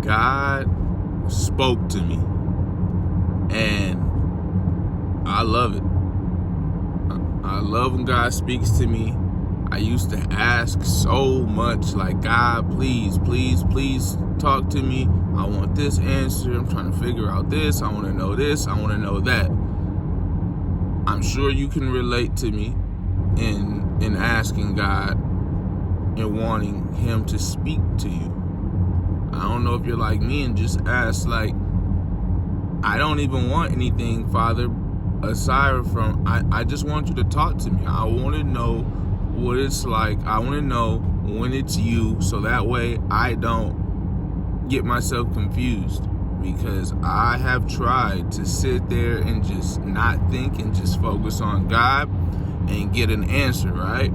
God spoke to me, and I love it. I love when God speaks to me. I used to ask so much, like, God, please, please, please talk to me. I want this answer. I'm trying to figure out this. I want to know this. I want to know that. I'm sure you can relate to me in asking God and wanting him to speak to you. I don't know if you're like me and just ask, like, I don't even want anything, Father, aside from, I just want you to talk to me. I want to know what it's like. I want to know when it's you, so that way I don't get myself confused, because I have tried to sit there and just not think and just focus on God and get an answer, right?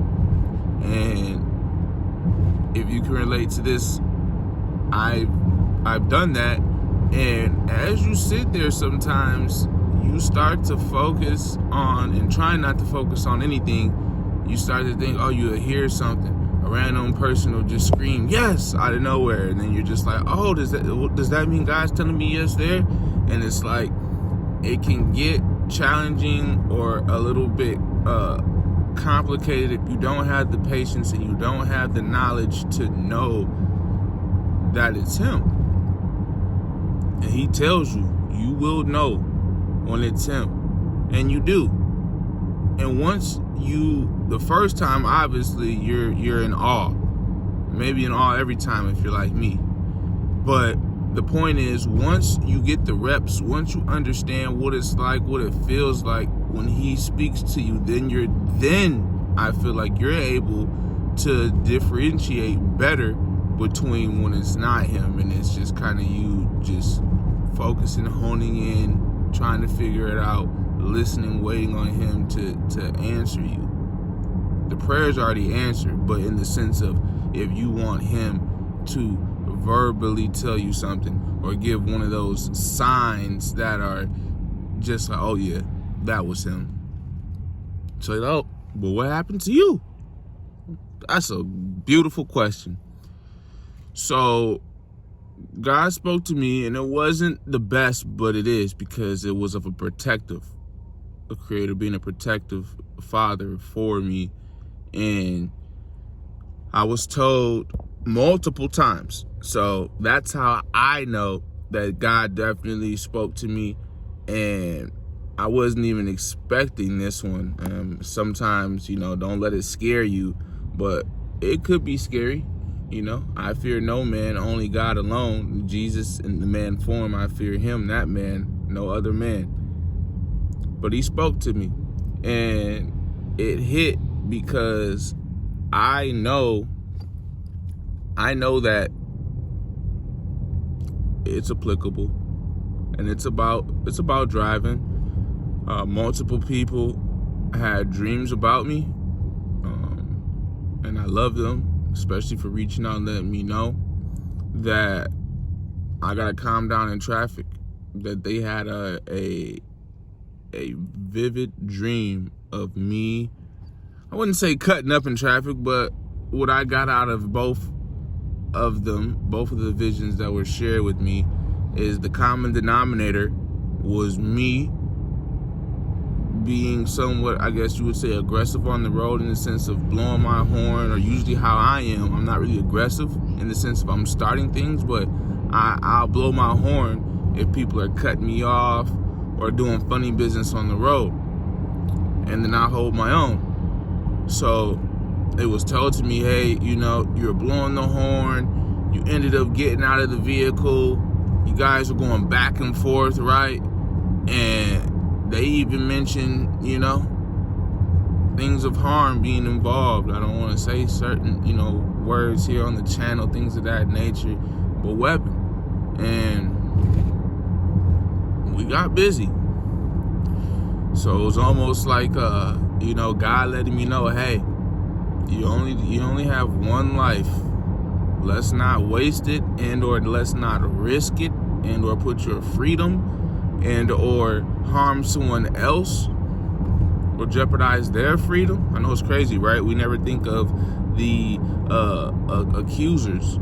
And if you can relate to this, I've done that. And as you sit there, sometimes you start to focus on, and try not to focus on anything. You start to think, oh, you'll hear something. A random person will just scream, yes, out of nowhere. And then you're just like, oh, does that mean God's telling me yes there? And it's like, it can get challenging or a little bit complicated if you don't have the patience and you don't have the knowledge to know that it's him. And he tells you, you will know when it's him. And you do. And once the first time, obviously, you're in awe. Maybe in awe every time if you're like me. But the point is, once you get the reps, once you understand what it's like, what it feels like when he speaks to you, then I feel like you're able to differentiate better between when it's not him and it's just kind of you just focusing, honing in, trying to figure it out, listening, waiting on him to answer you. The prayer's already answered, but in the sense of, if you want him to verbally tell you something or give one of those signs that are just like, oh yeah, that was him. So, oh, but what happened to you? That's a beautiful question. So God spoke to me, and it wasn't the best, but it is, because it was of a creator being a protective father for me. And I was told multiple times. So that's how I know that God definitely spoke to me, and I wasn't even expecting this one. Sometimes, don't let it scare you, but it could be scary. I fear no man, only God alone. Jesus in the man form, I fear him, that man, no other man. But he spoke to me, and it hit, because I know that it's applicable, and it's about driving. Multiple people had dreams about me, and I love them, especially for reaching out and letting me know that I gotta calm down in traffic. That they had a vivid dream of me. I wouldn't say cutting up in traffic, but what I got out of both of the visions that were shared with me, is the common denominator was me being somewhat, I guess you would say, aggressive on the road, in the sense of blowing my horn, or usually how I am. I'm not really aggressive in the sense of I'm starting things, but I'll blow my horn if people are cutting me off or doing funny business on the road, and then I hold my own. So it was told to me, hey, you're blowing the horn, you ended up getting out of the vehicle, you guys are going back and forth, right? And they even mentioned, things of harm being involved. I don't want to say certain, words here on the channel, things of that nature, but weapon. And we got busy. So it was almost like, God letting me know, hey, you only have one life. Let's not waste it, and or let's not risk it, and or put your freedom and or harm someone else or jeopardize their freedom. I know it's crazy, right? We never think of the accusers,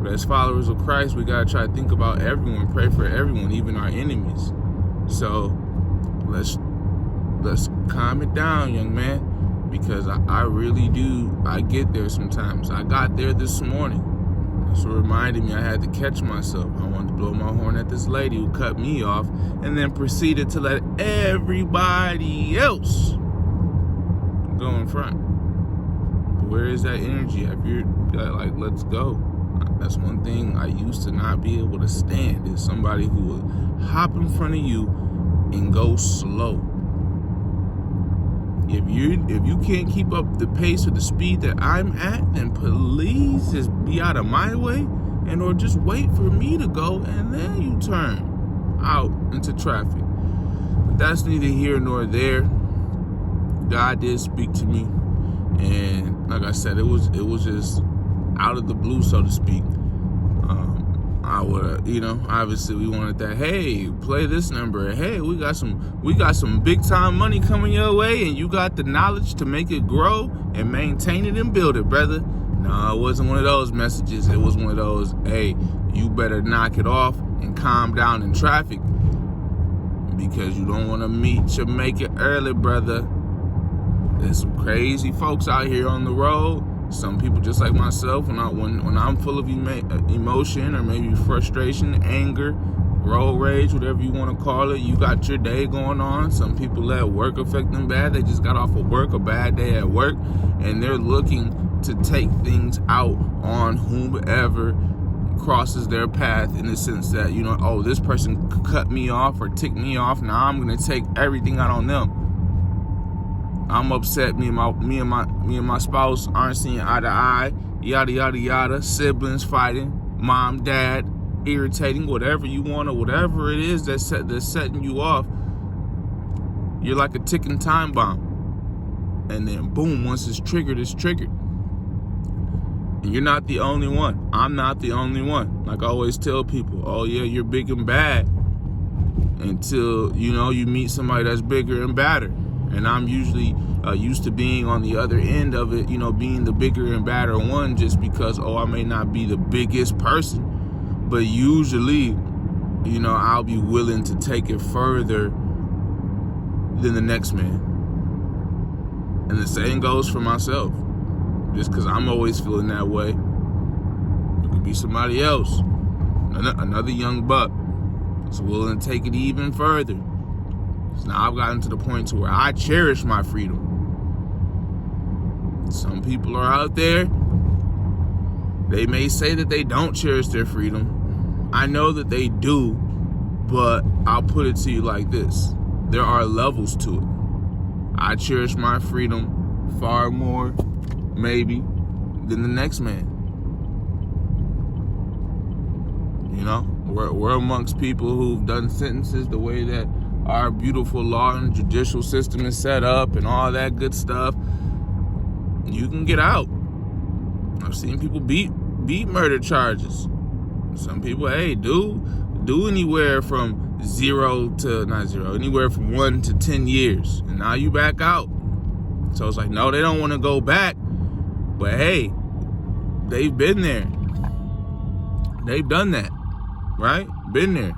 But as followers of Christ, we gotta try to think about everyone, pray for everyone, even our enemies. So let's calm it down, young man, because I really do. I get there sometimes. I got there this morning. That's what reminded me I had to catch myself. I wanted to blow my horn at this lady who cut me off and then proceeded to let everybody else go in front. Where is that energy? If you're like, let's go. That's one thing I used to not be able to stand, is somebody who would hop in front of you and go slow. If you can't keep up the pace or the speed that I'm at, then please just be out of my way, and or just wait for me to go and then you turn out into traffic. But that's neither here nor there. God did speak to me, and like I said, it was just out of the blue, so to speak. I would, obviously we wanted that. Hey, play this number. Hey, we got some big time money coming your way, and you got the knowledge to make it grow and maintain it and build it, brother. No, it wasn't one of those messages. It was one of those, hey, you better knock it off and calm down in traffic, because you don't want to meet your make it early, brother. There's some crazy folks out here on the road. Some people just like myself, when I'm full of emotion or maybe frustration, anger, road rage, whatever you want to call it, you got your day going on. Some people let work affect them bad. They just got off of work, a bad day at work, and they're looking to take things out on whomever crosses their path, in the sense that, oh, this person cut me off or ticked me off. Now I'm going to take everything out on them. I'm upset. Me and my spouse aren't seeing eye to eye. Yada yada yada. Siblings fighting. Mom, dad, irritating. Whatever you want, or whatever it is that's setting you off. You're like a ticking time bomb. And then boom, once it's triggered, it's triggered. And you're not the only one. I'm not the only one. Like I always tell people, oh yeah, you're big and bad, until you meet somebody that's bigger and badder. And I'm usually used to being on the other end of it, being the bigger and badder one, just because, I may not be the biggest person, but usually, I'll be willing to take it further than the next man. And the same goes for myself. Just because I'm always feeling that way, it could be somebody else, another young buck that's willing to take it even further. So now I've gotten to the point to where I cherish my freedom. Some people are out there, they may say that they don't cherish their freedom. I know that they do, but I'll put it to you like this. There are levels to it. I cherish my freedom far more, maybe, than the next man. We're amongst people who've done sentences the way that our beautiful law and judicial system is set up and all that good stuff. You can get out. I've seen people beat murder charges. Some people, do anywhere from anywhere from 1 to 10 years. And now you back out. So it's like, no, they don't want to go back. But hey, they've been there. They've done that, right? Been there,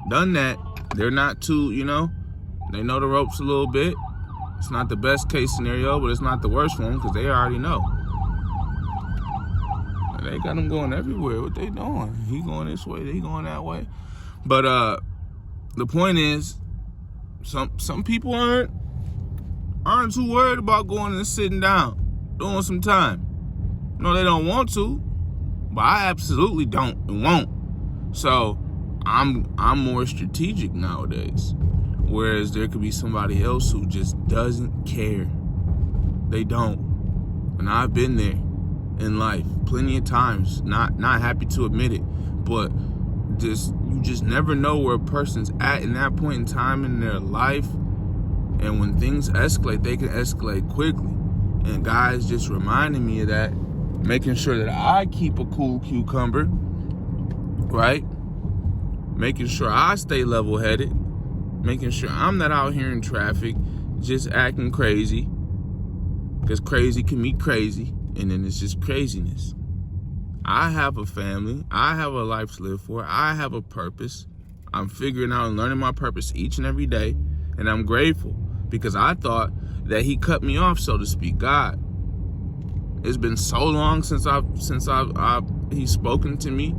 done that. They're not too, they know the ropes a little bit. It's not the best case scenario, but it's not the worst one, because they already know. They got them going everywhere. What they doing? He going this way, they going that way. But the point is, some people aren't too worried about going and sitting down, doing some time. No, they don't want to, but I absolutely don't and won't. So I'm more strategic nowadays, whereas there could be somebody else who just doesn't care. They don't. And I've been there in life plenty of times, not happy to admit it, but you just never know where a person's at in that point in time in their life. And when things escalate, they can escalate quickly. And guys just reminding me of that, making sure that I keep a cool cucumber, right? Making sure I stay level-headed, making sure I'm not out here in traffic just acting crazy, because crazy can meet crazy, and then it's just craziness. I have a family. I have a life to live for. I have a purpose. I'm figuring out and learning my purpose each and every day. And I'm grateful because I thought that he cut me off, so to speak. God, it's been so long since he's spoken to me.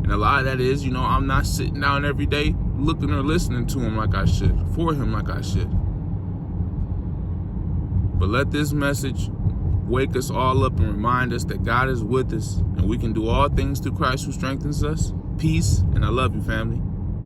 And a lot of that is, I'm not sitting down every day looking or listening to him like I should, for him like I should. But let this message wake us all up and remind us that God is with us and we can do all things through Christ who strengthens us. Peace, and I love you, family.